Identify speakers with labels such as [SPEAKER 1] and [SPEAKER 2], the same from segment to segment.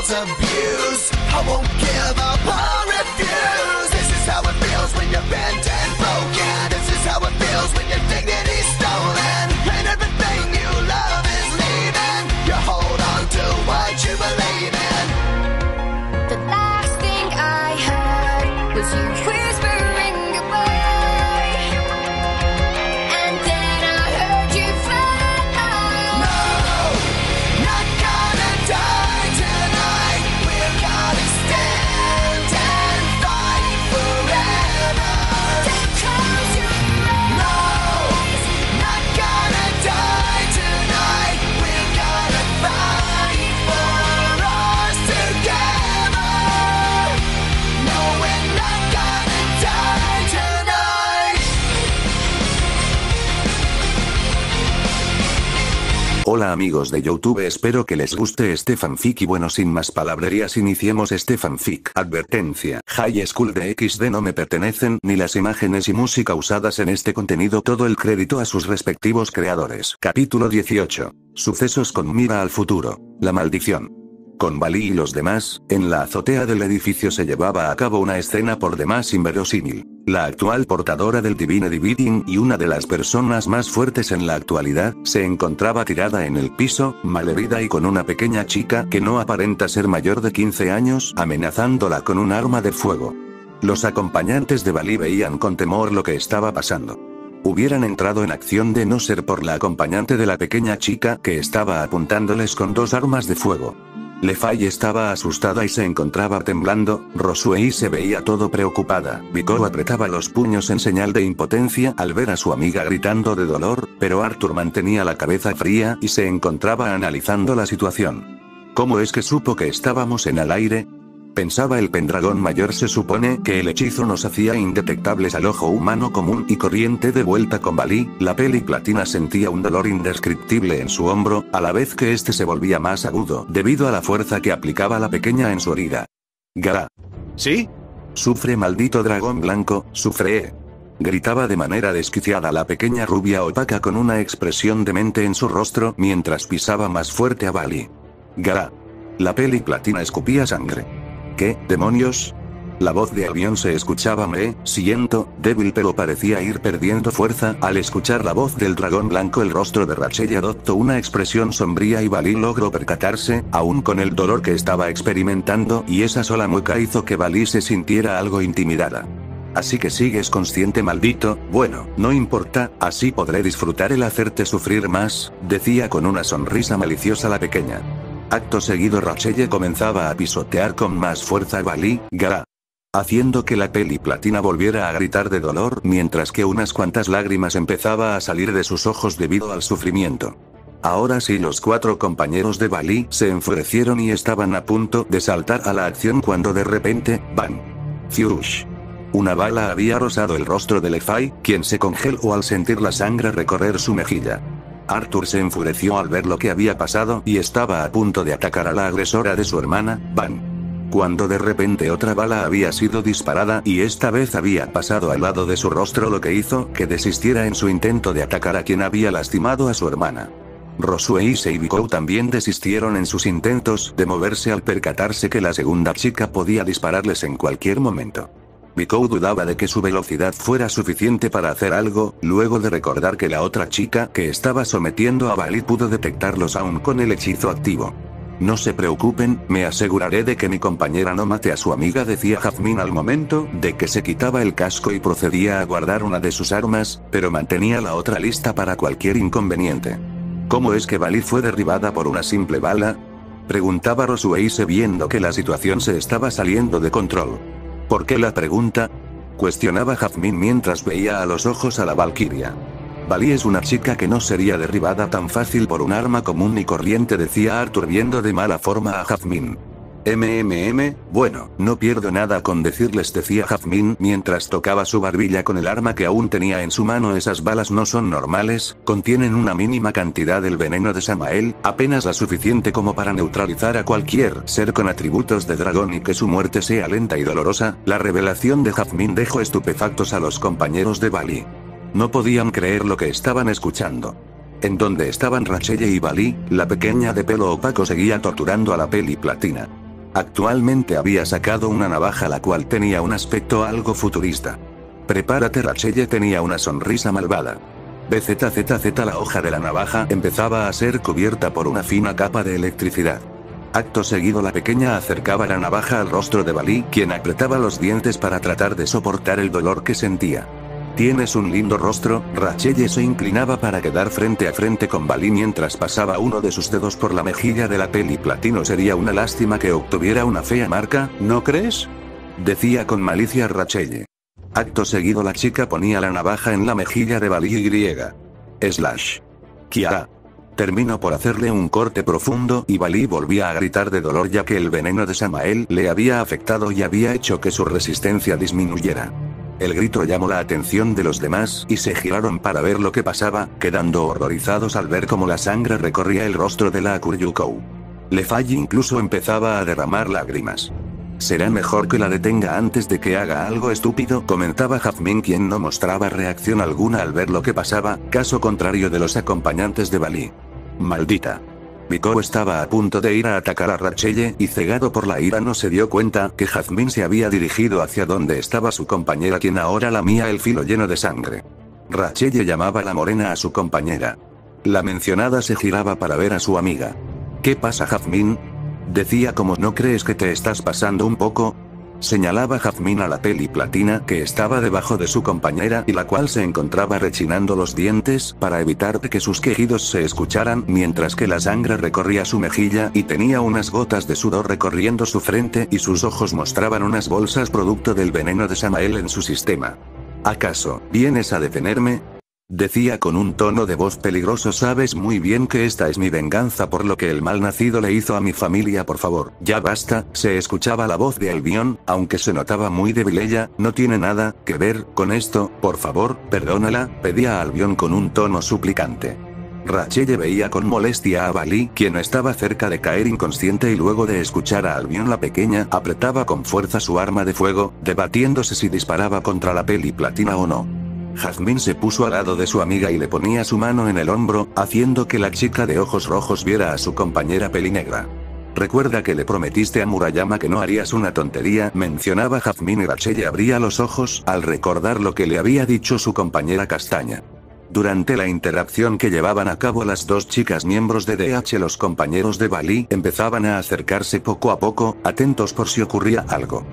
[SPEAKER 1] false abuse. I won't give up or refuse. This is how it feels when you're bent and broken. This is how it feels when your dignity's stolen and everything you love is leaving. You hold on to what you believe in.
[SPEAKER 2] The last thing I heard was you whispering goodbye, and then I heard you fly.
[SPEAKER 1] No, not gonna die tonight. We're gonna stand and fight forever.
[SPEAKER 2] Don't close your
[SPEAKER 1] No,
[SPEAKER 2] eyes.
[SPEAKER 1] not gonna die tonight. We're gonna fight for us together. No, we're not gonna die tonight.
[SPEAKER 3] Hola amigos de YouTube, espero que les guste este fanfic y bueno, sin más palabrerías iniciemos este fanfic. Advertencia: High School de XD no me pertenecen, ni las imágenes y música usadas en este contenido, todo el crédito a sus respectivos creadores. Capítulo 18. Sucesos con mira al futuro. La maldición. Con Bali y los demás, en la azotea del edificio se llevaba a cabo una escena por demás inverosímil. La actual portadora del Divine Dividing y una de las personas más fuertes en la actualidad, se encontraba tirada en el piso, malherida y con una pequeña chica que no aparenta ser mayor de 15 años, amenazándola con un arma de fuego. Los acompañantes de Bali veían con temor lo que estaba pasando. Hubieran entrado en acción de no ser por la acompañante de la pequeña chica que estaba apuntándoles con dos armas de fuego. Lefay estaba asustada y se encontraba temblando, Rosuei se veía todo preocupada, Biko apretaba los puños en señal de impotencia al ver a su amiga gritando de dolor, pero Arthur mantenía la cabeza fría y se encontraba analizando la situación. ¿Cómo es que supo que estábamos en el aire? Pensaba el Pendragón Mayor. Se supone que el hechizo nos hacía indetectables al ojo humano común y corriente. De vuelta con Bali, la peli platina sentía un dolor indescriptible en su hombro, a la vez que este se volvía más agudo debido a la fuerza que aplicaba la pequeña en su herida. Gara.
[SPEAKER 4] ¿Sí?
[SPEAKER 3] Sufre, maldito dragón blanco, sufre. Gritaba de manera desquiciada la pequeña rubia opaca con una expresión demente en su rostro mientras pisaba más fuerte a Bali. Gara. La peli platina escupía sangre. ¿Qué demonios? La voz de Albion se escuchaba siento, débil, pero parecía ir perdiendo fuerza. Al escuchar la voz del dragón blanco, el rostro de Rachel adoptó una expresión sombría y Bali logró percatarse, aún con el dolor que estaba experimentando, y esa sola mueca hizo que Bali se sintiera algo intimidada. Así que sigues consciente, maldito. Bueno, no importa, así podré disfrutar el hacerte sufrir más, decía con una sonrisa maliciosa la pequeña. Acto seguido Rachel comenzaba a pisotear con más fuerza a Bali, Gara, haciendo que la peli platina volviera a gritar de dolor mientras que unas cuantas lágrimas empezaba a salir de sus ojos debido al sufrimiento. Ahora sí, los cuatro compañeros de Bali se enfurecieron y estaban a punto de saltar a la acción cuando de repente, ¡bam! ¡Fiush! Una bala había rozado el rostro de Lefay, quien se congeló al sentir la sangre recorrer su mejilla. Arthur se enfureció al ver lo que había pasado y estaba a punto de atacar a la agresora de su hermana, Van. Cuando de repente otra bala había sido disparada y esta vez había pasado al lado de su rostro, lo que hizo que desistiera en su intento de atacar a quien había lastimado a su hermana. Rosuei y Biko también desistieron en sus intentos de moverse al percatarse que la segunda chica podía dispararles en cualquier momento. Biko dudaba de que su velocidad fuera suficiente para hacer algo, luego de recordar que la otra chica que estaba sometiendo a Bali pudo detectarlos aún con el hechizo activo. No se preocupen, me aseguraré de que mi compañera no mate a su amiga, decía Jazmín al momento de que se quitaba el casco y procedía a guardar una de sus armas, pero mantenía la otra lista para cualquier inconveniente. ¿Cómo es que Bali fue derribada por una simple bala?, preguntaba Rosueise viendo que la situación se estaba saliendo de control. ¿Por qué la pregunta?, cuestionaba Jazmín mientras veía a los ojos a la Valquiria. Bali es una chica que no sería derribada tan fácil por un arma común y corriente, decía Arthur viendo de mala forma a Jazmín. Bueno, no pierdo nada con decirles, decía Jazmín mientras tocaba su barbilla con el arma que aún tenía en su mano. Esas balas no son normales, contienen una mínima cantidad del veneno de Samael, apenas la suficiente como para neutralizar a cualquier ser con atributos de dragón y que su muerte sea lenta y dolorosa. La revelación de Jazmín dejó estupefactos a los compañeros de Bali. No podían creer lo que estaban escuchando. En donde estaban Rachel y Bali, la pequeña de pelo opaco seguía torturando a la peli platina. Actualmente había sacado una navaja la cual tenía un aspecto algo futurista. Prepárate, Rachelle tenía una sonrisa malvada. BZZZ, la hoja de la navaja empezaba a ser cubierta por una fina capa de electricidad. Acto seguido la pequeña acercaba la navaja al rostro de Balí, quien apretaba los dientes para tratar de soportar el dolor que sentía. Tienes un lindo rostro. Rachelle se inclinaba para quedar frente a frente con Balí mientras pasaba uno de sus dedos por la mejilla de la peli platino. Sería una lástima que obtuviera una fea marca, ¿no crees? Decía con malicia Rachelle. Acto seguido la chica ponía la navaja en la mejilla de Balí y slash. Kiara. Terminó por hacerle un corte profundo y Balí volvía a gritar de dolor ya que el veneno de Samael le había afectado y había hecho que su resistencia disminuyera. El grito llamó la atención de los demás y se giraron para ver lo que pasaba, quedando horrorizados al ver cómo la sangre recorría el rostro de la Kuryukou. Lefay incluso empezaba a derramar lágrimas. Será mejor que la detenga antes de que haga algo estúpido, comentaba Jazmín, quien no mostraba reacción alguna al ver lo que pasaba, caso contrario de los acompañantes de Balí. Maldita. Miko estaba a punto de ir a atacar a Rachelle y cegado por la ira no se dio cuenta que Jazmín se había dirigido hacia donde estaba su compañera, quien ahora lamía el filo lleno de sangre. Rachelle llamaba a la morena a su compañera. La mencionada se giraba para ver a su amiga. ¿Qué pasa, Jazmín? Decía, como no crees que te estás pasando un poco. Señalaba Jazmín a la peli platina que estaba debajo de su compañera y la cual se encontraba rechinando los dientes para evitar que sus quejidos se escucharan mientras que la sangre recorría su mejilla y tenía unas gotas de sudor recorriendo su frente y sus ojos mostraban unas bolsas producto del veneno de Samael en su sistema. ¿Acaso vienes a detenerme? Decía con un tono de voz peligroso. Sabes muy bien que esta es mi venganza por lo que el malnacido le hizo a mi familia. Por favor, ya basta. Se escuchaba la voz de Albion, aunque se notaba muy débil. Ella no tiene nada que ver con esto, por favor, perdónala, pedía a Albion con un tono suplicante. Rachelle veía con molestia a Balí, quien estaba cerca de caer inconsciente, y luego de escuchar a Albion la pequeña apretaba con fuerza su arma de fuego, debatiéndose si disparaba contra la peli platina o no. Jazmín se puso al lado de su amiga y le ponía su mano en el hombro, haciendo que la chica de ojos rojos viera a su compañera pelinegra. Recuerda que le prometiste a Murayama que no harías una tontería, mencionaba Jazmín, y Rachelle abría los ojos al recordar lo que le había dicho su compañera castaña. Durante la interacción que llevaban a cabo las dos chicas miembros de DH, los compañeros de Balí empezaban a acercarse poco a poco, atentos por si ocurría algo.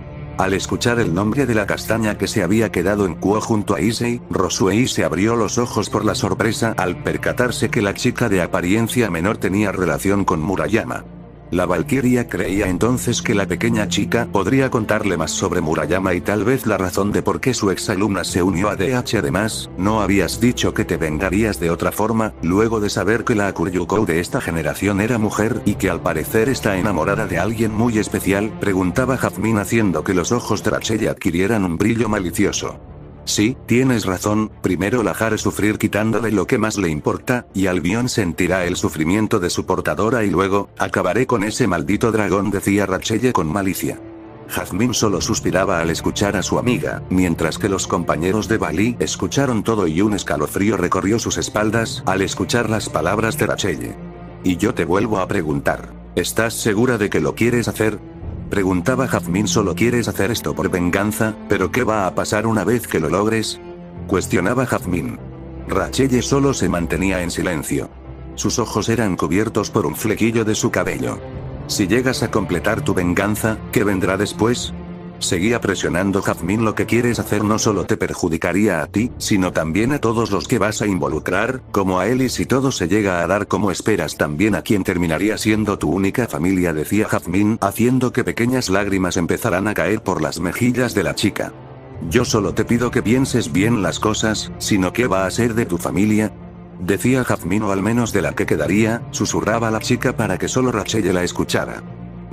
[SPEAKER 3] Al escuchar el nombre de la castaña que se había quedado en Kuo junto a Issei, Rosuei se abrió los ojos por la sorpresa al percatarse que la chica de apariencia menor tenía relación con Murayama. La valquiria creía entonces que la pequeña chica podría contarle más sobre Murayama y tal vez la razón de por qué su exalumna se unió a DH. Además, ¿no habías dicho que te vengarías de otra forma, luego de saber que la Kuryukou de esta generación era mujer y que al parecer está enamorada de alguien muy especial? Preguntaba Jazmín, haciendo que los ojos de Rachelle adquirieran un brillo malicioso. Sí, tienes razón, primero la haré sufrir quitándole lo que más le importa, y Albion sentirá el sufrimiento de su portadora y luego, acabaré con ese maldito dragón, decía Rachelle con malicia. Jazmín solo suspiraba al escuchar a su amiga, mientras que los compañeros de Balí escucharon todo y un escalofrío recorrió sus espaldas al escuchar las palabras de Rachelle. Y yo te vuelvo a preguntar, ¿estás segura de que lo quieres hacer? Preguntaba Jazmín. ¿Solo quieres hacer esto por venganza? ¿Pero qué va a pasar una vez que lo logres? Cuestionaba Jazmín. Rachelle solo se mantenía en silencio. Sus ojos eran cubiertos por un flequillo de su cabello. Si llegas a completar tu venganza, ¿qué vendrá después? Seguía presionando Jazmín. Lo que quieres hacer no solo te perjudicaría a ti, sino también a todos los que vas a involucrar, como a él, y si todo se llega a dar como esperas, también a quien terminaría siendo tu única familia, decía Jazmín, haciendo que pequeñas lágrimas empezaran a caer por las mejillas de la chica. Yo solo te pido que pienses bien las cosas, sino ¿qué va a ser de tu familia? Decía Jazmín, o al menos de la que quedaría, susurraba la chica para que solo Rachelle la escuchara.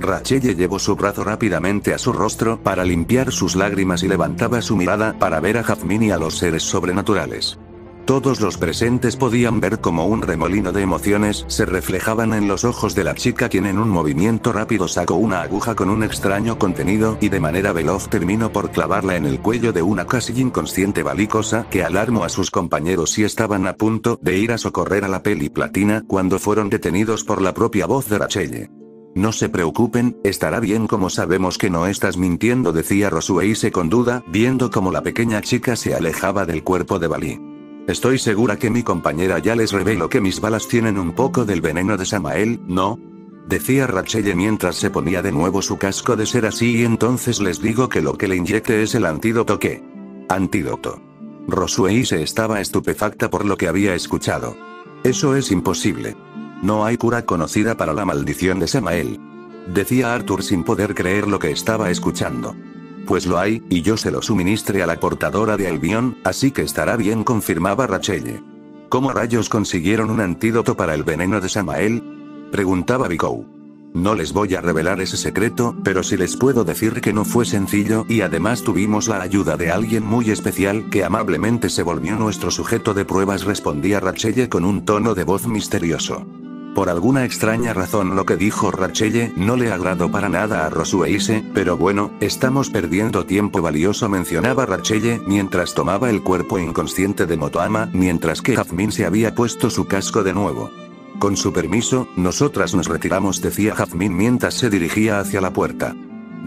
[SPEAKER 3] Rachelle llevó su brazo rápidamente a su rostro para limpiar sus lágrimas y levantaba su mirada para ver a Jazmín y a los seres sobrenaturales. Todos los presentes podían ver como un remolino de emociones se reflejaban en los ojos de la chica, quien en un movimiento rápido sacó una aguja con un extraño contenido y de manera veloz terminó por clavarla en el cuello de una casi inconsciente Balí, cosa que alarmó a sus compañeros y estaban a punto de ir a socorrer a la peli platina cuando fueron detenidos por la propia voz de Rachelle. No se preocupen, estará bien, como sabemos que no estás mintiendo, decía Rosueise con duda, viendo cómo la pequeña chica se alejaba del cuerpo de Bali. Estoy segura que mi compañera ya les reveló que mis balas tienen un poco del veneno de Samael, ¿no? Decía Rachelle mientras se ponía de nuevo su casco. De ser así, y entonces les digo que lo que le inyecte es el antídoto. ¿Qué? Antídoto. Rosueise estaba estupefacta por lo que había escuchado. Eso es imposible. No hay cura conocida para la maldición de Samael. Decía Arthur sin poder creer lo que estaba escuchando. Pues lo hay, y yo se lo suministré a la portadora de Albion, así que estará bien, confirmaba Rachelle. ¿Cómo rayos consiguieron un antídoto para el veneno de Samael? Preguntaba Vico. No les voy a revelar ese secreto, pero sí les puedo decir que no fue sencillo, y además tuvimos la ayuda de alguien muy especial que amablemente se volvió nuestro sujeto de pruebas, respondía Rachelle con un tono de voz misterioso. Por alguna extraña razón lo que dijo Rachelle no le agradó para nada a Rosueise, pero bueno, estamos perdiendo tiempo valioso, mencionaba Rachelle mientras tomaba el cuerpo inconsciente de Motoama, mientras que Jazmín se había puesto su casco de nuevo. Con su permiso, nosotras nos retiramos, decía Jazmín mientras se dirigía hacia la puerta.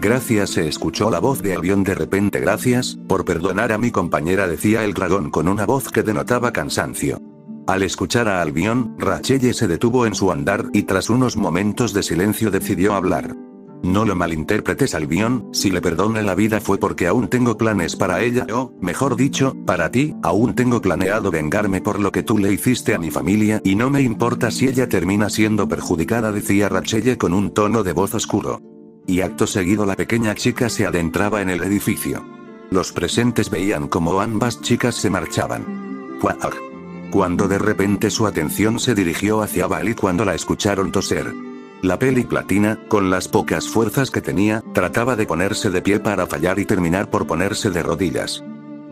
[SPEAKER 3] Gracias, se escuchó la voz de Albion de repente. Gracias por perdonar a mi compañera, decía el dragón con una voz que denotaba cansancio. Al escuchar a Albion, Rachelle se detuvo en su andar, y tras unos momentos de silencio decidió hablar. No lo malinterpretes, Albion, si le perdoné la vida fue porque aún tengo planes para ella, o, mejor dicho, para ti. Aún tengo planeado vengarme por lo que tú le hiciste a mi familia, y no me importa si ella termina siendo perjudicada, decía Rachelle con un tono de voz oscuro. Y acto seguido la pequeña chica se adentraba en el edificio. Los presentes veían cómo ambas chicas se marchaban. ¡Puah! Cuando de repente su atención se dirigió hacia Bali cuando la escucharon toser. La peli platina, con las pocas fuerzas que tenía, trataba de ponerse de pie para fallar y terminar por ponerse de rodillas.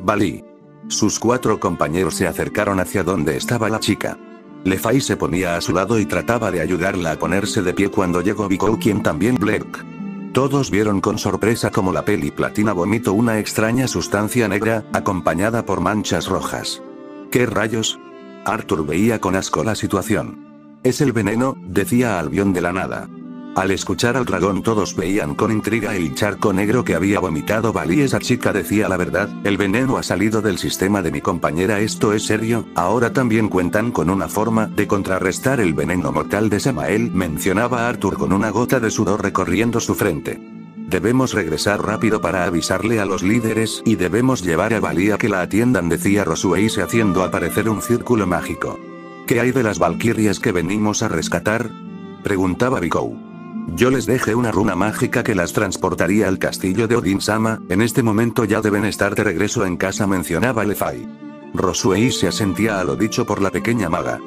[SPEAKER 3] Bali. Sus 4 compañeros se acercaron hacia donde estaba la chica. Lefay se ponía a su lado y trataba de ayudarla a ponerse de pie cuando llegó Vico, quien también Black. Todos vieron con sorpresa cómo la peli platina vomitó una extraña sustancia negra, acompañada por manchas rojas. ¿Qué rayos? Arthur veía con asco la situación. Es el veneno, decía Albion de la nada. Al escuchar al dragón todos veían con intriga el charco negro que había vomitado Bali. Esa chica decía la verdad, el veneno ha salido del sistema de mi compañera. ¿Esto es serio? Ahora también cuentan con una forma de contrarrestar el veneno mortal de Samael, mencionaba Arthur con una gota de sudor recorriendo su frente. Debemos regresar rápido para avisarle a los líderes, y debemos llevar a Bali a que la atiendan, decía Rosueise haciendo aparecer un círculo mágico. ¿Qué hay de las valquirias que venimos a rescatar? Preguntaba Vico. Yo les dejé una runa mágica que las transportaría al castillo de Odin-sama, en este momento ya deben estar de regreso en casa, mencionaba Lefay. Rosueise asentía a lo dicho por la pequeña maga.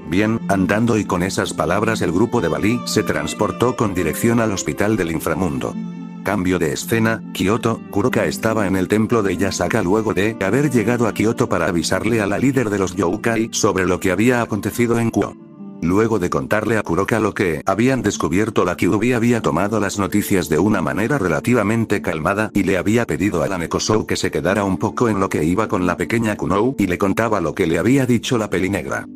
[SPEAKER 3] Bien, andando, y con esas palabras el grupo de Bali se transportó con dirección al hospital del inframundo. Cambio de escena, Kyoto. Kuroka estaba en el templo de Yasaka luego de haber llegado a Kyoto para avisarle a la líder de los Youkai sobre lo que había acontecido en Kuo. Luego de contarle a Kuroka lo que habían descubierto, la Kyuubi había tomado las noticias de una manera relativamente calmada, y le había pedido a la Nekoshou que se quedara un poco en lo que iba con la pequeña Kunou, y le contaba lo que le había dicho la peli negra.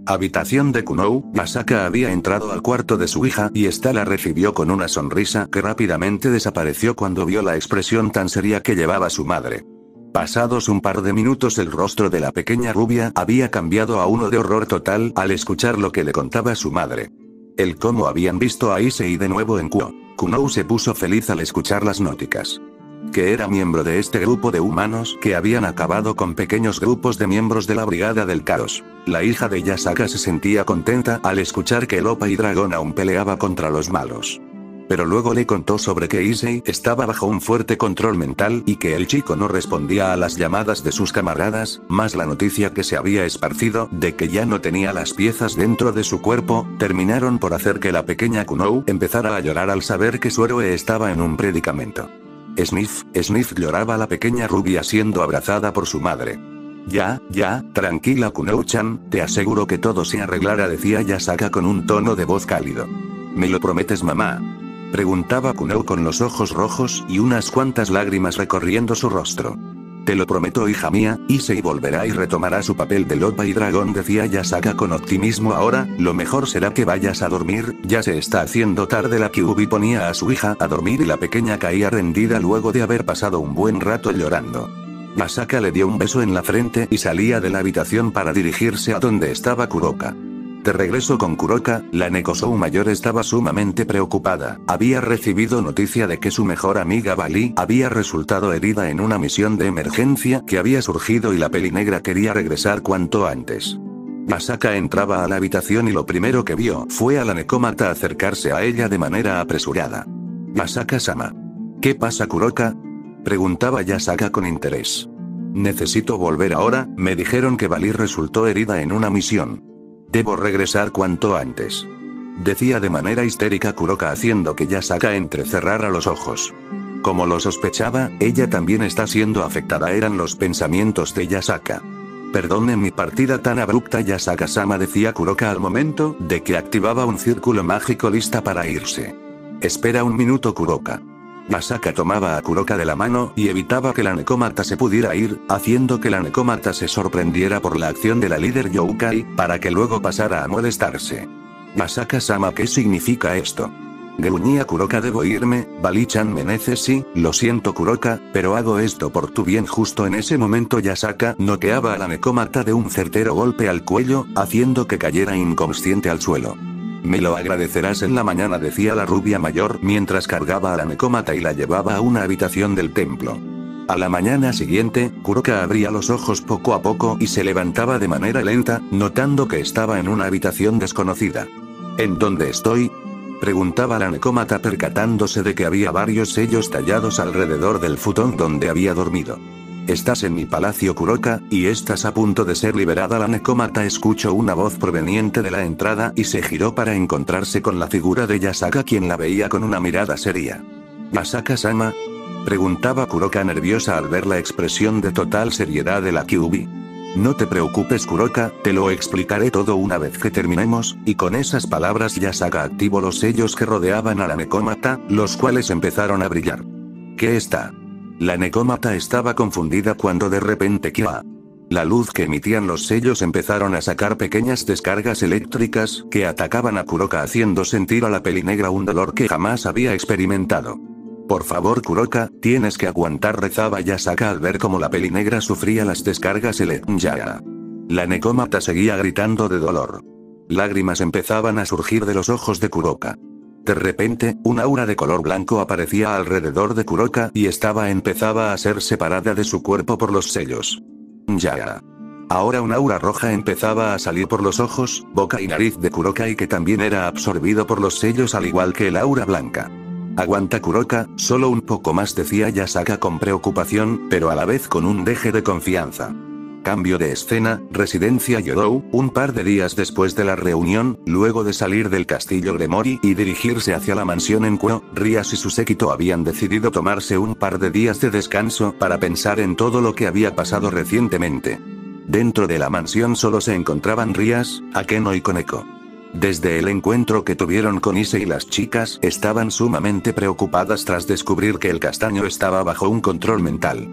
[SPEAKER 3] Habitación de Kunou. Yasaka había entrado al cuarto de su hija, y ésta la recibió con una sonrisa que rápidamente desapareció cuando vio la expresión tan seria que llevaba su madre. Pasados un par de minutos el rostro de la pequeña rubia había cambiado a uno de horror total al escuchar lo que le contaba su madre. El cómo habían visto a Issei de nuevo en Kuo. Kunou se puso feliz al escuchar las noticias. Que era miembro de este grupo de humanos que habían acabado con pequeños grupos de miembros de la Brigada del Caos. La hija de Yasaka se sentía contenta al escuchar que Lopa y Dragón aún peleaba contra los malos. Pero luego le contó sobre que Issei estaba bajo un fuerte control mental y que el chico no respondía a las llamadas de sus camaradas, más la noticia que se había esparcido de que ya no tenía las piezas dentro de su cuerpo, terminaron por hacer que la pequeña Kunou empezara a llorar al saber que su héroe estaba en un predicamento. Sniff, Sniff, lloraba la pequeña rubia siendo abrazada por su madre. Ya, tranquila Kunou-chan, te aseguro que todo se arreglará, decía Yasaka con un tono de voz cálido. ¿Me lo prometes, mamá? Preguntaba Kunou con los ojos rojos y unas cuantas lágrimas recorriendo su rostro. Te lo prometo, hija mía, Issei volverá y retomará su papel de Loba y dragón, decía Yasaka con optimismo. Ahora, lo mejor será que vayas a dormir, ya se está haciendo tarde. La Kyuubi ponía a su hija a dormir y la pequeña caía rendida luego de haber pasado un buen rato llorando. Yasaka le dio un beso en la frente y salía de la habitación para dirigirse a donde estaba Kuroka. De regreso con Kuroka, la Nekosou mayor estaba sumamente preocupada. Había recibido noticia de que su mejor amiga Bali había resultado herida en una misión de emergencia que había surgido y la Pelinegra quería regresar cuanto antes. Yasaka entraba a la habitación y lo primero que vio fue a la Nekomata acercarse a ella de manera apresurada. Yasaka-sama. ¿Qué pasa, Kuroka? Preguntaba Yasaka con interés. Necesito volver ahora, me dijeron que Bali resultó herida en una misión. Debo regresar cuanto antes. Decía de manera histérica Kuroka, haciendo que Yasaka entrecerrara los ojos. Como lo sospechaba, ella también está siendo afectada, eran los pensamientos de Yasaka. Perdone mi partida tan abrupta, Yasaka-sama, decía Kuroka al momento de que activaba un círculo mágico lista para irse. Espera un minuto, Kuroka. Yasaka tomaba a Kuroka de la mano y evitaba que la Nekomata se pudiera ir, haciendo que la Nekomata se sorprendiera por la acción de la líder Youkai, para que luego pasara a molestarse. Yasaka-sama, ¿qué significa esto? Gruñía Kuroka. Debo irme, Bali-chan me sí, lo siento Kuroka, pero hago esto por tu bien. Justo en ese momento Yasaka noqueaba a la Nekomata de un certero golpe al cuello, haciendo que cayera inconsciente al suelo. Me lo agradecerás en la mañana, decía la rubia mayor mientras cargaba a la Nekomata y la llevaba a una habitación del templo. A la mañana siguiente, Kuroka abría los ojos poco a poco y se levantaba de manera lenta, notando que estaba en una habitación desconocida. ¿En dónde estoy? Preguntaba la Nekomata, percatándose de que había varios sellos tallados alrededor del futón donde había dormido. Estás en mi palacio, Kuroka, y estás a punto de ser liberada. La Nekomata escuchó una voz proveniente de la entrada y se giró para encontrarse con la figura de Yasaka, quien la veía con una mirada seria. ¿Yasaka-sama? Preguntaba Kuroka, nerviosa al ver la expresión de total seriedad de la Kyuubi. No te preocupes, Kuroka, te lo explicaré todo una vez que terminemos, y con esas palabras Yasaka activó los sellos que rodeaban a la Nekomata, los cuales empezaron a brillar. ¿Qué está? La Nekomata estaba confundida cuando de repente la luz que emitían los sellos empezaron a sacar pequeñas descargas eléctricas que atacaban a Kuroka, haciendo sentir a la Pelinegra un dolor que jamás había experimentado. Por favor, Kuroka, tienes que aguantar, rezaba Yasaka al ver cómo la Pelinegra sufría las descargas eléctricas. La Nekomata seguía gritando de dolor. Lágrimas empezaban a surgir de los ojos de Kuroka. De repente, un aura de color blanco aparecía alrededor de Kuroka y empezaba a ser separada de su cuerpo por los sellos. Ahora un aura roja empezaba a salir por los ojos, boca y nariz de Kuroka y que también era absorbido por los sellos al igual que el aura blanca. Aguanta, Kuroka, solo un poco más, decía Yasaka con preocupación, pero a la vez con un deje de confianza. Cambio de escena, residencia Yodou, un par de días después de la reunión, luego de salir del castillo Gremori y dirigirse hacia la mansión en Kuo, Rias y su séquito habían decidido tomarse un par de días de descanso para pensar en todo lo que había pasado recientemente. Dentro de la mansión solo se encontraban Rias, Akeno y Koneko. Desde el encuentro que tuvieron con Issei, las chicas estaban sumamente preocupadas tras descubrir que el castaño estaba bajo un control mental.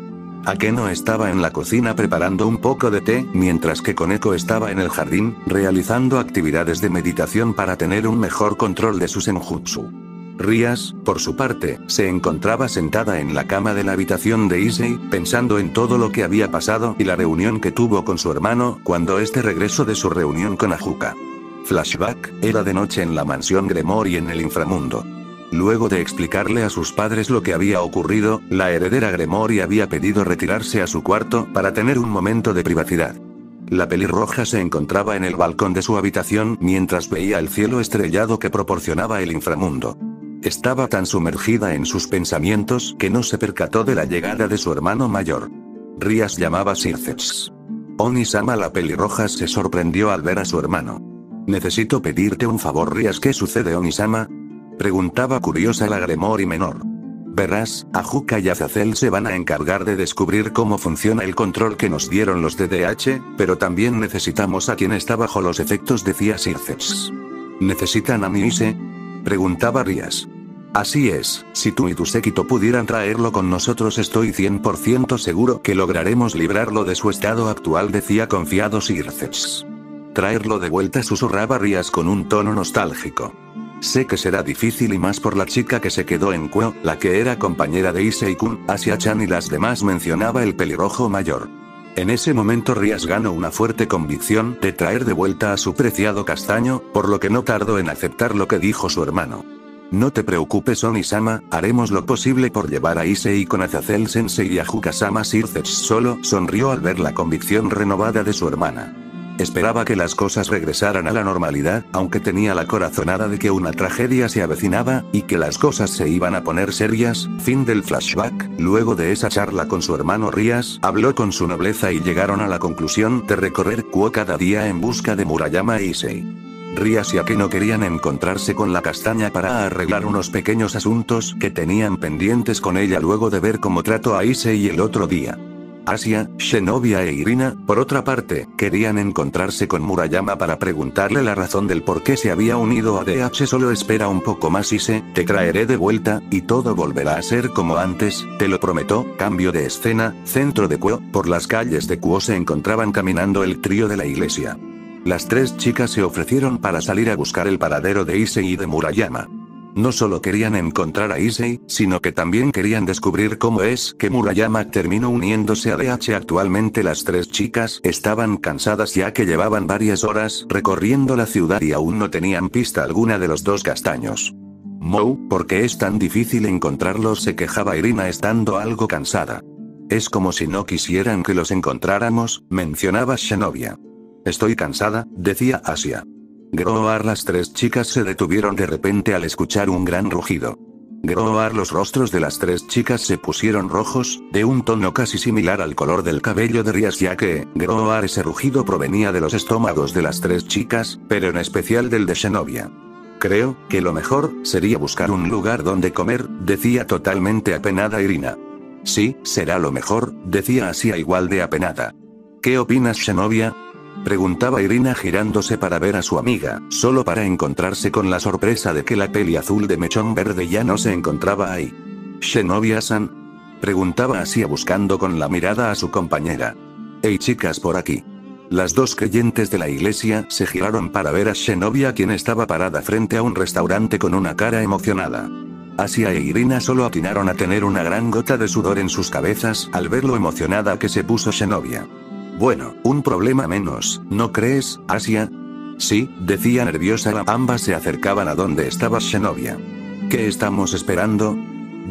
[SPEAKER 3] Akeno estaba en la cocina preparando un poco de té, mientras que Koneko estaba en el jardín, realizando actividades de meditación para tener un mejor control de su senjutsu. Rias, por su parte, se encontraba sentada en la cama de la habitación de Issei, pensando en todo lo que había pasado y la reunión que tuvo con su hermano cuando este regresó de su reunión con Ajuka. Flashback, era de noche en la mansión Gremori en el inframundo. Luego de explicarle a sus padres lo que había ocurrido, la heredera Gremori había pedido retirarse a su cuarto para tener un momento de privacidad. La pelirroja se encontraba en el balcón de su habitación mientras veía el cielo estrellado que proporcionaba el inframundo. Estaba tan sumergida en sus pensamientos que no se percató de la llegada de su hermano mayor. Rias llamaba Circeps. Oni-sama, la pelirroja se sorprendió al ver a su hermano. Necesito pedirte un favor, Rias. ¿Qué sucede, Oni-sama? Preguntaba curiosa la Gremori menor. Verás, Ajuka y Azazel se van a encargar de descubrir cómo funciona el control que nos dieron los DDH, pero también necesitamos a quien está bajo los efectos, decía Circeps. ¿Necesitan a mi Issei? Preguntaba Rias. Así es, si tú y tu séquito pudieran traerlo con nosotros estoy 100% seguro que lograremos librarlo de su estado actual, decía confiado Circes. Traerlo de vuelta, susurraba Rías con un tono nostálgico. Sé que será difícil y más por la chica que se quedó en Kuo, la que era compañera de Issei-kun, Asia-chan y las demás, mencionaba el pelirrojo mayor. En ese momento Rías ganó una fuerte convicción de traer de vuelta a su preciado castaño, por lo que no tardó en aceptar lo que dijo su hermano. No te preocupes Oni-sama, haremos lo posible por llevar a Issei con Azazel Sensei y a Yuka-sama. Circes solo sonrió al ver la convicción renovada de su hermana. Esperaba que las cosas regresaran a la normalidad, aunque tenía la corazonada de que una tragedia se avecinaba, y que las cosas se iban a poner serias. Fin del flashback. Luego de esa charla con su hermano, Rías habló con su nobleza y llegaron a la conclusión de recorrer Kuo cada día en busca de Murayama e Issei. Rías y Ake no querían encontrarse con la castaña para arreglar unos pequeños asuntos que tenían pendientes con ella luego de ver cómo trató a Issei el otro día. Asia, Shinobi e Irina, por otra parte, querían encontrarse con Murayama para preguntarle la razón del por qué se había unido a DH. Solo espera un poco más Ise, te traeré de vuelta, y todo volverá a ser como antes, te lo prometo. Cambio de escena, centro de Kuo. Por las calles de Kuo se encontraban caminando el trío de la iglesia. Las tres chicas se ofrecieron para salir a buscar el paradero de Issei y de Murayama. No solo querían encontrar a Issei, sino que también querían descubrir cómo es que Murayama terminó uniéndose a DH. Actualmente las tres chicas estaban cansadas ya que llevaban varias horas recorriendo la ciudad y aún no tenían pista alguna de los dos castaños. Mou, ¿por qué es tan difícil encontrarlos?, se quejaba Irina estando algo cansada. Es como si no quisieran que los encontráramos, mencionaba Shinobi. Estoy cansada, decía Asia. Groar. Las tres chicas se detuvieron de repente al escuchar un gran rugido. Groar. Los rostros de las tres chicas se pusieron rojos, de un tono casi similar al color del cabello de Rías, ya que, Groar, ese rugido provenía de los estómagos de las tres chicas, pero en especial del de Shinobi. Creo que lo mejor sería buscar un lugar donde comer, decía totalmente apenada Irina. Sí, será lo mejor, decía Asia igual de apenada. ¿Qué opinas, Shinobi?, preguntaba Irina girándose para ver a su amiga, solo para encontrarse con la sorpresa de que la peli azul de mechón verde ya no se encontraba ahí. ¿Shinobi-san?, preguntaba Asia buscando con la mirada a su compañera. Hey chicas, por aquí. Las dos creyentes de la iglesia se giraron para ver a Shinobi, quien estaba parada frente a un restaurante con una cara emocionada. Asia e Irina solo atinaron a tener una gran gota de sudor en sus cabezas al ver lo emocionada que se puso Shinobi. Bueno, un problema menos, ¿no crees, Asia? Sí, decía nerviosa. Ambas se acercaban a donde estaba Shinobi. ¿Qué estamos esperando?,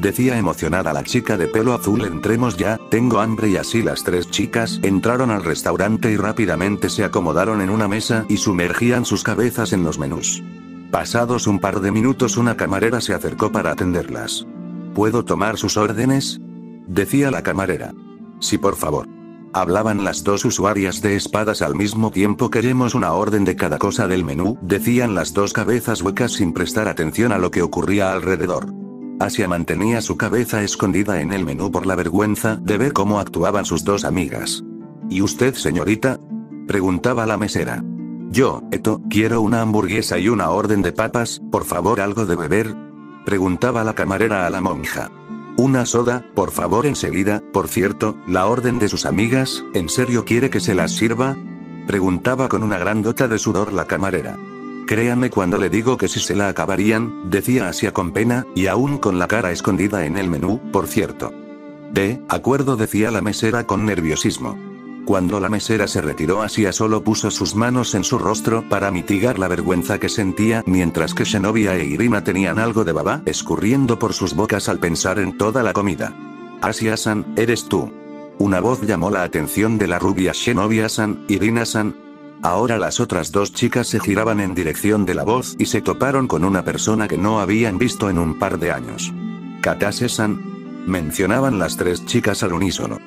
[SPEAKER 3] decía emocionada la chica de pelo azul. Entremos ya, tengo hambre. Y así las tres chicas entraron al restaurante y rápidamente se acomodaron en una mesa y sumergían sus cabezas en los menús. Pasados un par de minutos una camarera se acercó para atenderlas. ¿Puedo tomar sus órdenes?, decía la camarera. Sí, por favor. Hablaban las dos usuarias de espadas al mismo tiempo. Queremos una orden de cada cosa del menú, decían las dos cabezas huecas sin prestar atención a lo que ocurría alrededor. Asia mantenía su cabeza escondida en el menú por la vergüenza de ver cómo actuaban sus dos amigas. ¿Y usted, señorita?, preguntaba la mesera. Yo, quiero una hamburguesa y una orden de papas, por favor. ¿Algo de beber?, preguntaba la camarera a la monja. Una soda, por favor, enseguida. Por cierto, la orden de sus amigas, ¿en serio quiere que se las sirva?, preguntaba con una gran gota de sudor la camarera. Créame cuando le digo que si se la acabarían, decía Asia con pena, y aún con la cara escondida en el menú. Por cierto. De acuerdo, decía la mesera con nerviosismo. Cuando la mesera se retiró, Asia solo puso sus manos en su rostro para mitigar la vergüenza que sentía, mientras que Shinobi e Irina tenían algo de baba escurriendo por sus bocas al pensar en toda la comida. Asia-san, ¿eres tú? Una voz llamó la atención de la rubia. Shinobi-san, Irina-san. Ahora las otras dos chicas se giraban en dirección de la voz y se toparon con una persona que no habían visto en un par de años. Katase-san, mencionaban las tres chicas al unísono.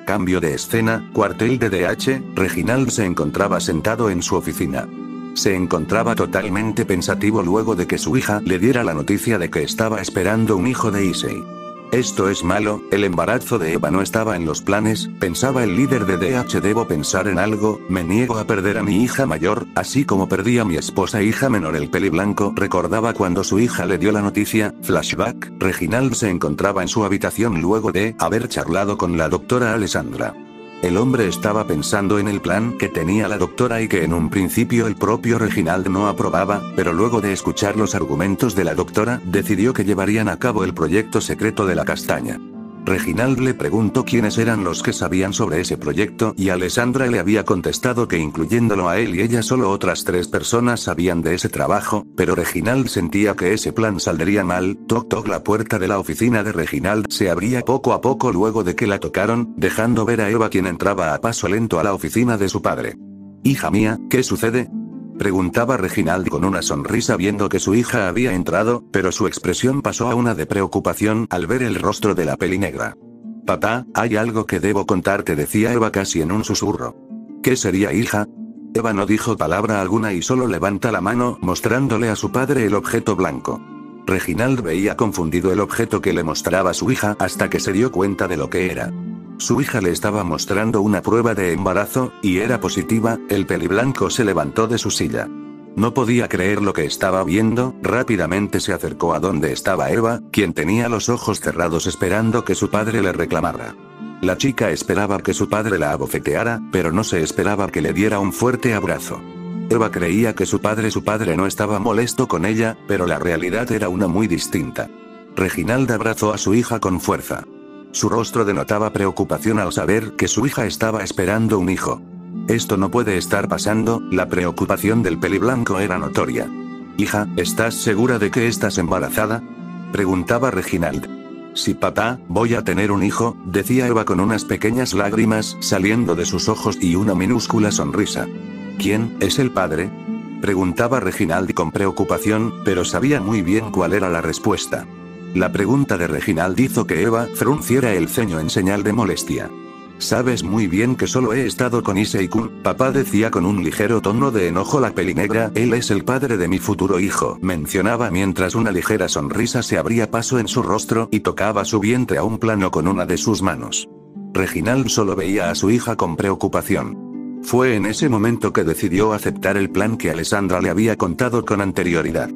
[SPEAKER 3] Cambio de escena, cuartel de DH. Reginald se encontraba sentado en su oficina. Se encontraba totalmente pensativo luego de que su hija le diera la noticia de que estaba esperando un hijo de Issei. Esto es malo, el embarazo de Eva no estaba en los planes, pensaba el líder de DH. Debo pensar en algo, me niego a perder a mi hija mayor, así como perdí a mi esposa e hija menor. El peli blanco recordaba cuando su hija le dio la noticia. Flashback, Reginald se encontraba en su habitación luego de haber charlado con la doctora Alessandra. El hombre estaba pensando en el plan que tenía la doctora y que en un principio el propio Reginald no aprobaba, pero luego de escuchar los argumentos de la doctora, decidió que llevarían a cabo el proyecto secreto de la castaña. Reginald le preguntó quiénes eran los que sabían sobre ese proyecto y Alessandra le había contestado que incluyéndolo a él y ella solo otras 3 personas sabían de ese trabajo, pero Reginald sentía que ese plan saldría mal. Toc toc, la puerta de la oficina de Reginald se abría poco a poco luego de que la tocaron, dejando ver a Eva quien entraba a paso lento a la oficina de su padre. «Hija mía, ¿qué sucede?», preguntaba Reginald con una sonrisa viendo que su hija había entrado, pero su expresión pasó a una de preocupación al ver el rostro de la pelinegra. «Papá, hay algo que debo contarte», decía Eva casi en un susurro. «¿Qué sería, hija?». Eva no dijo palabra alguna y solo levanta la mano mostrándole a su padre el objeto blanco. Reginald veía confundido el objeto que le mostraba su hija hasta que se dio cuenta de lo que era. Su hija le estaba mostrando una prueba de embarazo, y era positiva. El peliblanco se levantó de su silla. No podía creer lo que estaba viendo, rápidamente se acercó a donde estaba Eva, quien tenía los ojos cerrados esperando que su padre le reclamara. La chica esperaba que su padre la abofeteara, pero no se esperaba que le diera un fuerte abrazo. Eva creía que su padre no estaba molesto con ella, pero la realidad era una muy distinta. Reginald abrazó a su hija con fuerza. Su rostro denotaba preocupación al saber que su hija estaba esperando un hijo. «Esto no puede estar pasando», la preocupación del peliblanco era notoria. «Hija, ¿estás segura de que estás embarazada?», preguntaba Reginald. «Sí, papá, voy a tener un hijo», decía Eva con unas pequeñas lágrimas saliendo de sus ojos y una minúscula sonrisa. «¿Quién es el padre?», preguntaba Reginald con preocupación, pero sabía muy bien cuál era la respuesta. La pregunta de Reginald hizo que Eva frunciera el ceño en señal de molestia. «Sabes muy bien que solo he estado con Issei-kun», papá decía con un ligero tono de enojo. «La pelinegra, él es el padre de mi futuro hijo», mencionaba mientras una ligera sonrisa se abría paso en su rostro y tocaba su vientre a un plano con una de sus manos. Reginald solo veía a su hija con preocupación. Fue en ese momento que decidió aceptar el plan que Alessandra le había contado con anterioridad.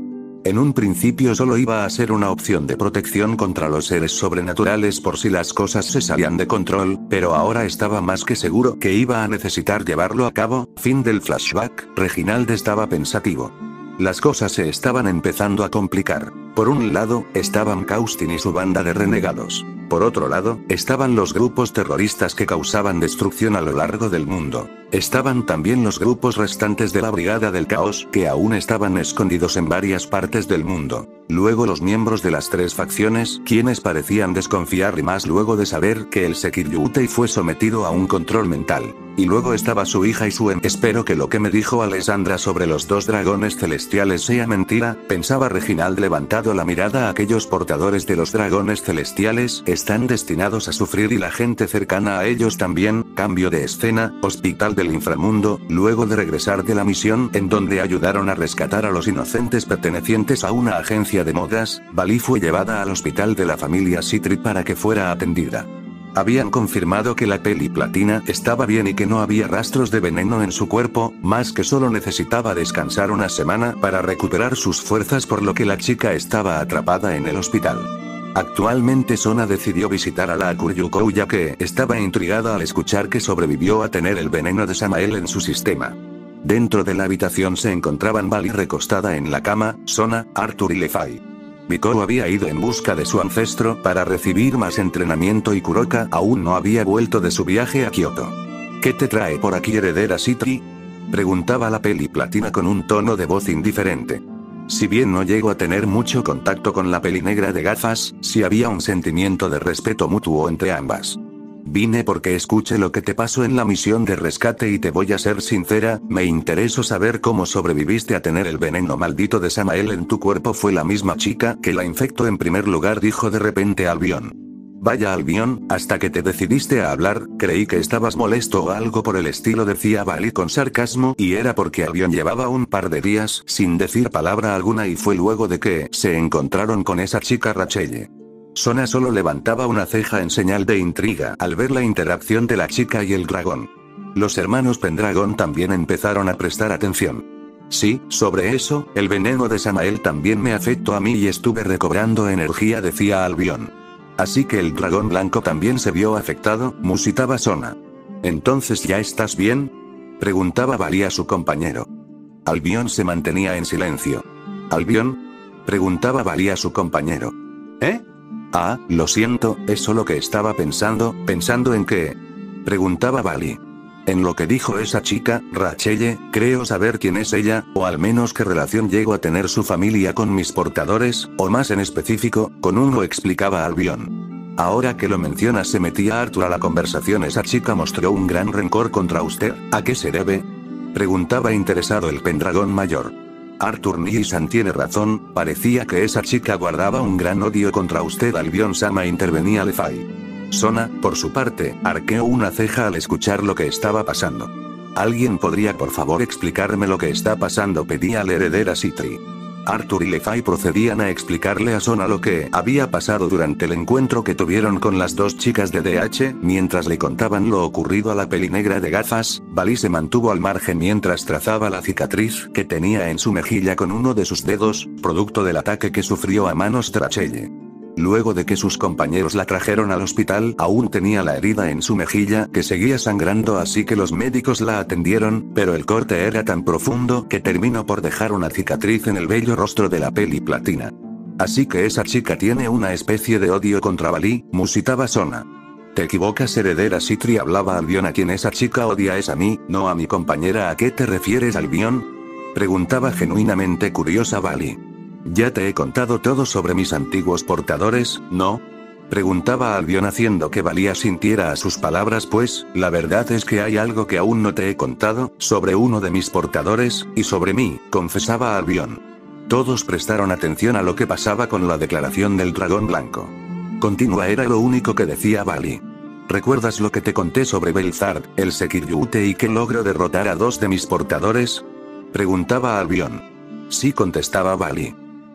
[SPEAKER 3] En un principio solo iba a ser una opción de protección contra los seres sobrenaturales por si las cosas se salían de control, pero ahora estaba más que seguro que iba a necesitar llevarlo a cabo. Fin del flashback. Reginald estaba pensativo. Las cosas se estaban empezando a complicar. Por un lado, estaban Kaustin y su banda de renegados. Por otro lado, estaban los grupos terroristas que causaban destrucción a lo largo del mundo. Estaban también los grupos restantes de la Brigada del Caos, que aún estaban escondidos en varias partes del mundo. Luego los miembros de las 3 facciones, quienes parecían desconfiar y más luego de saber que el Sekiryutei fue sometido a un control mental. Y luego estaba su hija y su Espero que lo que me dijo Alessandra sobre los 2 dragones celestiales sea mentira, pensaba Reginald levantado la mirada. Aquellos portadores de los dragones celestiales están destinados a sufrir y la gente cercana a ellos también. Cambio de escena, hospital del inframundo. Luego de regresar de la misión en donde ayudaron a rescatar a los inocentes pertenecientes a una agencia de modas, Bali fue llevada al hospital de la familia Citri para que fuera atendida. Habían confirmado que la peli platina estaba bien y que no había rastros de veneno en su cuerpo, más que solo necesitaba descansar una semana para recuperar sus fuerzas, por lo que la chica estaba atrapada en el hospital. Actualmente Sona decidió visitar a la Akuryukou ya que estaba intrigada al escuchar que sobrevivió a tener el veneno de Samael en su sistema. Dentro de la habitación se encontraban Bali recostada en la cama, Sona, Arthur y Lefay. Mikoro había ido en busca de su ancestro para recibir más entrenamiento y Kuroka aún no había vuelto de su viaje a Kioto. ¿Qué te trae por aquí, heredera Citri?, preguntaba la peli platina con un tono de voz indiferente. Si bien no llego a tener mucho contacto con la peli negra de gafas, sí había un sentimiento de respeto mutuo entre ambas. Vine porque escuché lo que te pasó en la misión de rescate y te voy a ser sincera, me interesó saber cómo sobreviviste a tener el veneno maldito de Samael en tu cuerpo. Fue la misma chica que la infectó en primer lugar, dijo de repente Albion. Vaya Albion, hasta que te decidiste a hablar, creí que estabas molesto o algo por el estilo, decía Bali con sarcasmo, y era porque Albion llevaba un par de días sin decir palabra alguna y fue luego de que se encontraron con esa chica Rachelle. Sona solo levantaba una ceja en señal de intriga al ver la interacción de la chica y el dragón. Los hermanos Pendragon también empezaron a prestar atención. Sí, sobre eso, el veneno de Samael también me afectó a mí y estuve recobrando energía, decía Albion. Así que el dragón blanco también se vio afectado, musitaba Sona. ¿Entonces ya estás bien?, preguntaba Vali a su compañero. Albion se mantenía en silencio. ¿Albion?, preguntaba Vali a su compañero. ¿Eh? Ah, lo siento, es solo que estaba pensando en qué, preguntaba Vali. En lo que dijo esa chica, Rachelle, creo saber quién es ella, o al menos qué relación llegó a tener su familia con mis portadores, o más en específico, con uno, explicaba Albion. Ahora que lo mencionas, se metía Arthur a la conversación. Esa chica mostró un gran rencor contra usted, ¿a qué se debe?, preguntaba interesado el Pendragón mayor. Arthur Nisan tiene razón, parecía que esa chica guardaba un gran odio contra usted, Albion-sama, intervenía Lefay. Sona, por su parte, arqueó una ceja al escuchar lo que estaba pasando. ¿Alguien podría por favor explicarme lo que está pasando?, pedía la heredera Citri. Arthur y Lefay procedían a explicarle a Sona lo que había pasado durante el encuentro que tuvieron con las dos chicas de DH. Mientras le contaban lo ocurrido a la pelinegra de gafas, Vali se mantuvo al margen mientras trazaba la cicatriz que tenía en su mejilla con uno de sus dedos, producto del ataque que sufrió a manos de Rachelle. Luego de que sus compañeros la trajeron al hospital, aún tenía la herida en su mejilla que seguía sangrando, así que los médicos la atendieron, pero el corte era tan profundo que terminó por dejar una cicatriz en el bello rostro de la peli platina. Así que esa chica tiene una especie de odio contra Vali, musitaba Sona. Te equivocas, heredera Citri, hablaba Albion. A quien esa chica odia es a mí, no a mi compañera. ¿A qué te refieres, Albion?, preguntaba genuinamente curiosa Vali. Ya te he contado todo sobre mis antiguos portadores, ¿no?, preguntaba Albion, haciendo que Vali asintiera a sus palabras. Pues, la verdad es que hay algo que aún no te he contado, sobre uno de mis portadores, y sobre mí, confesaba Albion. Todos prestaron atención a lo que pasaba con la declaración del dragón blanco. Continúa, era lo único que decía Vali. ¿Recuerdas lo que te conté sobre Belzard, el Sekiryute, y que logró derrotar a dos de mis portadores?, preguntaba Albion. Sí, contestaba Vali.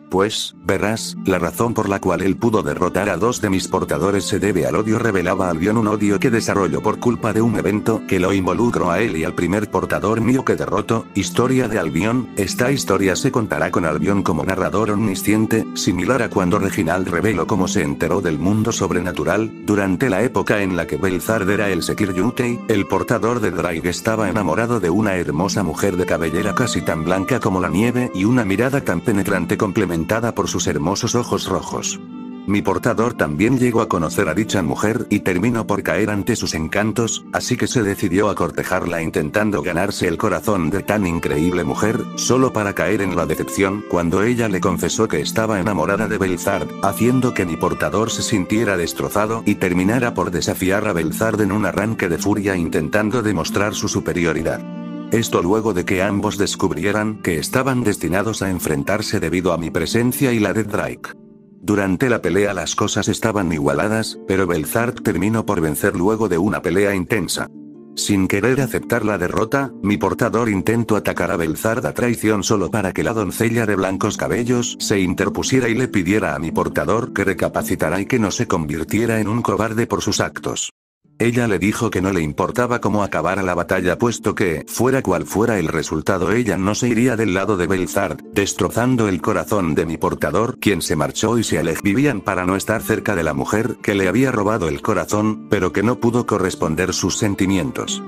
[SPEAKER 3] Pues, verás, la razón por la cual él pudo derrotar a dos de mis portadores se debe al odio, revelaba Albion, un odio que desarrolló por culpa de un evento que lo involucró a él y al primer portador mío que derrotó. Historia de Albion. Esta historia se contará con Albion como narrador omnisciente, similar a cuando Reginald reveló cómo se enteró del mundo sobrenatural. Durante la época en la que Belzard era el Sekiryute, el portador de Drake estaba enamorado de una hermosa mujer de cabellera casi tan blanca como la nieve y una mirada tan penetrante, complementada por sus hermosos ojos rojos. Mi portador también llegó a conocer a dicha mujer y terminó por caer ante sus encantos, así que se decidió a cortejarla, intentando ganarse el corazón de tan increíble mujer, solo para caer en la decepción cuando ella le confesó que estaba enamorada de Belzard, haciendo que mi portador se sintiera destrozado y terminara por desafiar a Belzard en un arranque de furia, intentando demostrar su superioridad. Esto luego de que ambos descubrieran que estaban destinados a enfrentarse debido a mi presencia y la de Drake. Durante la pelea las cosas estaban igualadas, pero Belzard terminó por vencer luego de una pelea intensa. Sin querer aceptar la derrota, mi portador intentó atacar a Belzard a traición solo para que la doncella de blancos cabellos se interpusiera y le pidiera a mi portador que recapacitara y que no se convirtiera en un cobarde por sus actos. Ella le dijo que no le importaba cómo acabara la batalla, puesto que, fuera cual fuera el resultado, ella no se iría del lado de Belzard, destrozando el corazón de mi portador, quien se marchó y se alejó. Vivían para no estar cerca de la mujer que le había robado el corazón, pero que no pudo corresponder sus sentimientos.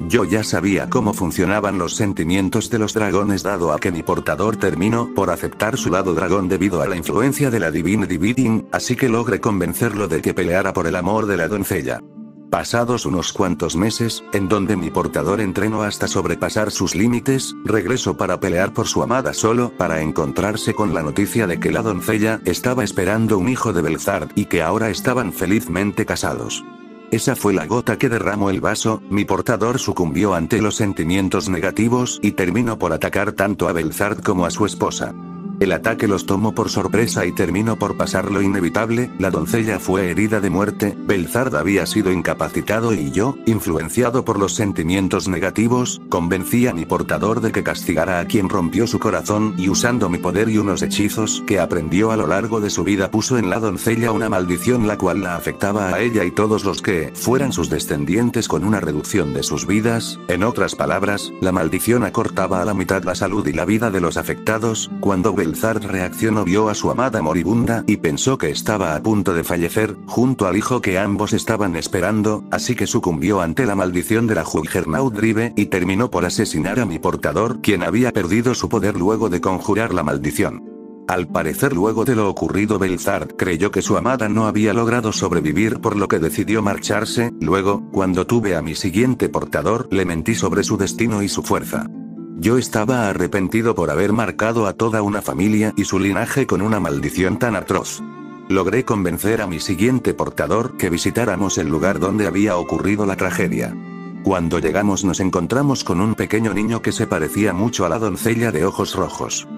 [SPEAKER 3] Yo ya sabía cómo funcionaban los sentimientos de los dragones, dado a que mi portador terminó por aceptar su lado dragón debido a la influencia de la Divine Dividing, así que logré convencerlo de que peleara por el amor de la doncella. Pasados unos cuantos meses, en donde mi portador entrenó hasta sobrepasar sus límites, regresó para pelear por su amada, solo para encontrarse con la noticia de que la doncella estaba esperando un hijo de Belzard y que ahora estaban felizmente casados. Esa fue la gota que derramó el vaso. Mi portador sucumbió ante los sentimientos negativos y terminó por atacar tanto a Belzard como a su esposa. El ataque los tomó por sorpresa y terminó por pasar lo inevitable, la doncella fue herida de muerte, Belzard había sido incapacitado y yo, influenciado por los sentimientos negativos, convencí a mi portador de que castigara a quien rompió su corazón y usando mi poder y unos hechizos que aprendió a lo largo de su vida puso en la doncella una maldición la cual la afectaba a ella y todos los que fueran sus descendientes con una reducción de sus vidas, en otras palabras, la maldición acortaba a la mitad la salud y la vida de los afectados. Cuando Belzard reaccionó vio a su amada moribunda y pensó que estaba a punto de fallecer, junto al hijo que ambos estaban esperando, así que sucumbió ante la maldición de la Juggernaut Drive y terminó por asesinar a mi portador, quien había perdido su poder luego de conjurar la maldición. Al parecer luego de lo ocurrido Belzard creyó que su amada no había logrado sobrevivir por lo que decidió marcharse, luego, cuando tuve a mi siguiente portador, le mentí sobre su destino y su fuerza. Yo estaba arrepentido por haber marcado a toda una familia y su linaje con una maldición tan atroz. Logré convencer a mi siguiente portador que visitáramos el lugar donde había ocurrido la tragedia. Cuando llegamos nos encontramos con un pequeño niño que se parecía mucho a la doncella de ojos rojos.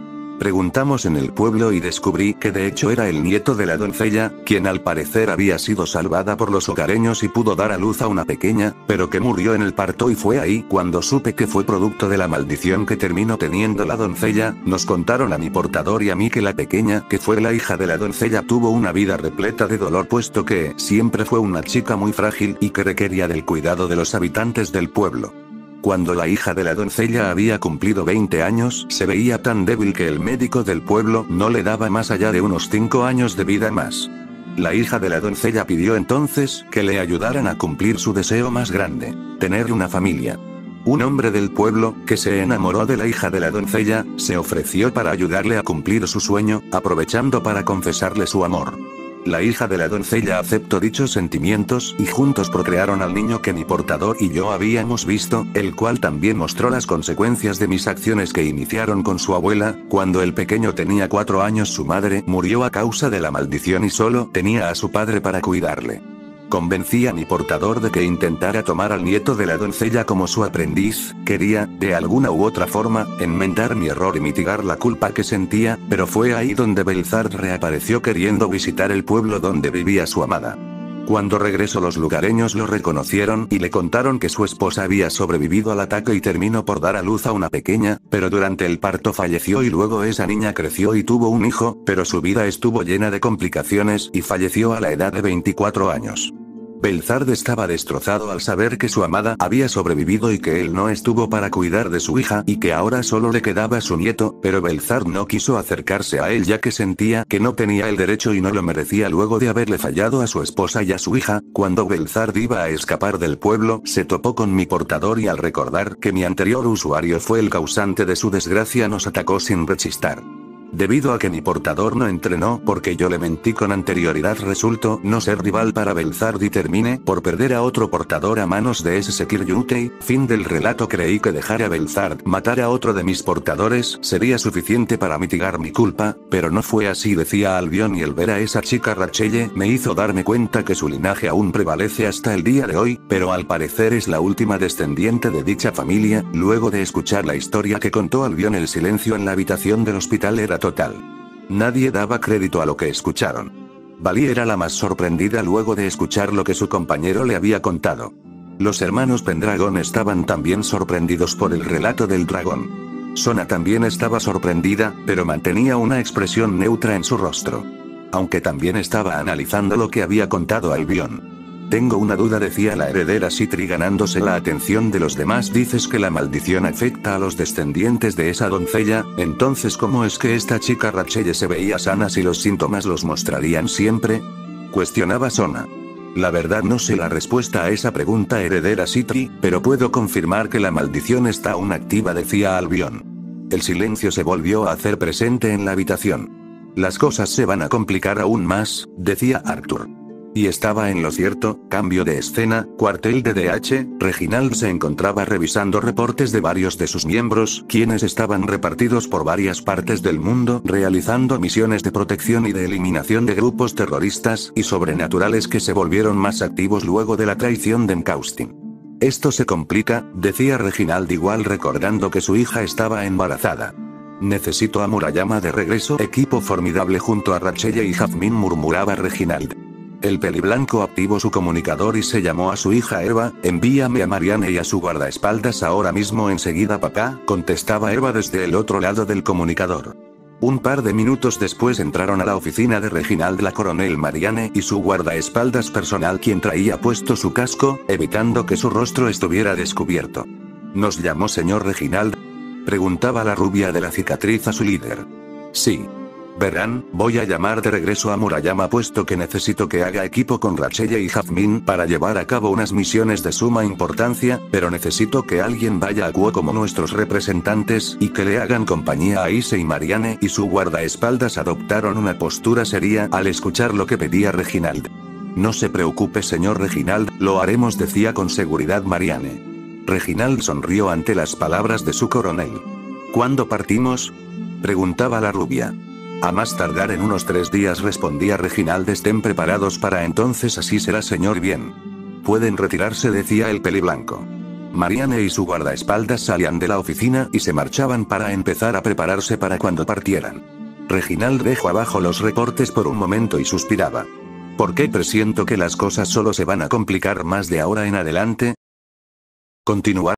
[SPEAKER 3] Preguntamos en el pueblo y descubrí que de hecho era el nieto de la doncella, quien al parecer había sido salvada por los hogareños y pudo dar a luz a una pequeña, pero que murió en el parto y fue ahí cuando supe que fue producto de la maldición que terminó teniendo la doncella. Nos contaron a mi portador y a mí que la pequeña, que fue la hija de la doncella, tuvo una vida repleta de dolor puesto que siempre fue una chica muy frágil y que requería del cuidado de los habitantes del pueblo. Cuando la hija de la doncella había cumplido 20 años, se veía tan débil que el médico del pueblo no le daba más allá de unos 5 años de vida más. La hija de la doncella pidió entonces que le ayudaran a cumplir su deseo más grande, tener una familia. Un hombre del pueblo, que se enamoró de la hija de la doncella, se ofreció para ayudarle a cumplir su sueño, aprovechando para confesarle su amor. La hija de la doncella aceptó dichos sentimientos y juntos procrearon al niño que mi portador y yo habíamos visto, el cual también mostró las consecuencias de mis acciones que iniciaron con su abuela. Cuando el pequeño tenía 4 años su madre murió a causa de la maldición y solo tenía a su padre para cuidarle. Convencí a mi portador de que intentara tomar al nieto de la doncella como su aprendiz, quería, de alguna u otra forma, enmendar mi error y mitigar la culpa que sentía, pero fue ahí donde Belzard reapareció queriendo visitar el pueblo donde vivía su amada. Cuando regresó los lugareños lo reconocieron y le contaron que su esposa había sobrevivido al ataque y terminó por dar a luz a una pequeña, pero durante el parto falleció y luego esa niña creció y tuvo un hijo, pero su vida estuvo llena de complicaciones y falleció a la edad de 24 años. Belzard estaba destrozado al saber que su amada había sobrevivido y que él no estuvo para cuidar de su hija y que ahora solo le quedaba su nieto, pero Belzard no quiso acercarse a él ya que sentía que no tenía el derecho y no lo merecía luego de haberle fallado a su esposa y a su hija. Cuando Belzard iba a escapar del pueblo, se topó con mi portador y al recordar que mi anterior usuario fue el causante de su desgracia nos atacó sin rechistar. Debido a que mi portador no entrenó porque yo le mentí con anterioridad resultó no ser rival para Belzard y terminé por perder a otro portador a manos de ese Sekir'Yutei. Fin del relato. Creí que dejar a Belzard matar a otro de mis portadores sería suficiente para mitigar mi culpa, pero no fue así, decía Albion, y el ver a esa chica Rachelle me hizo darme cuenta que su linaje aún prevalece hasta el día de hoy, pero al parecer es la última descendiente de dicha familia. Luego de escuchar la historia que contó Albion, el silencio en la habitación del hospital era total. Nadie daba crédito a lo que escucharon. Vali era la más sorprendida luego de escuchar lo que su compañero le había contado. Los hermanos Pendragon estaban también sorprendidos por el relato del dragón. Sona también estaba sorprendida, pero mantenía una expresión neutra en su rostro. Aunque también estaba analizando lo que había contado Albion. Tengo una duda, decía la heredera Citri ganándose la atención de los demás. Dices que la maldición afecta a los descendientes de esa doncella, entonces ¿cómo es que esta chica Rachelle se veía sana si los síntomas los mostrarían siempre? Cuestionaba Sona. La verdad no sé la respuesta a esa pregunta, heredera Citri, pero puedo confirmar que la maldición está aún activa, decía Albion. El silencio se volvió a hacer presente en la habitación. Las cosas se van a complicar aún más, decía Arthur. Y estaba en lo cierto. Cambio de escena, cuartel de DH, Reginald se encontraba revisando reportes de varios de sus miembros, quienes estaban repartidos por varias partes del mundo, realizando misiones de protección y de eliminación de grupos terroristas y sobrenaturales que se volvieron más activos luego de la traición de Encaustin. Esto se complica, decía Reginald igual recordando que su hija estaba embarazada. Necesito a Murayama de regreso. Equipo formidable junto a Rachelle y Jazmín, murmuraba Reginald. El peliblanco activó su comunicador y se llamó a su hija Eva. Envíame a Marianne y a su guardaespaldas ahora mismo. Enseguida, papá, contestaba Eva desde el otro lado del comunicador. Un par de minutos después entraron a la oficina de Reginald la coronel Marianne y su guardaespaldas personal, quien traía puesto su casco, evitando que su rostro estuviera descubierto. ¿Nos llamó señor Reginald?, preguntaba la rubia de la cicatriz a su líder. Sí. Verán, voy a llamar de regreso a Murayama puesto que necesito que haga equipo con Rachelle y Jazmín para llevar a cabo unas misiones de suma importancia, pero necesito que alguien vaya a Kuo como nuestros representantes y que le hagan compañía a Ise y Marianne. Y su guardaespaldas adoptaron una postura seria al escuchar lo que pedía Reginald. No se preocupe señor Reginald, lo haremos, decía con seguridad Marianne. Reginald sonrió ante las palabras de su coronel. ¿Cuándo partimos?, preguntaba la rubia. A más tardar en unos 3 días, respondía Reginald. Estén preparados para entonces, así será señor. Bien. Pueden retirarse, decía el peliblanco. Marianne y su guardaespaldas salían de la oficina y se marchaban para empezar a prepararse para cuando partieran. Reginald dejó abajo los reportes por un momento y suspiraba. ¿Por qué presiento que las cosas solo se van a complicar más de ahora en adelante? Continuar.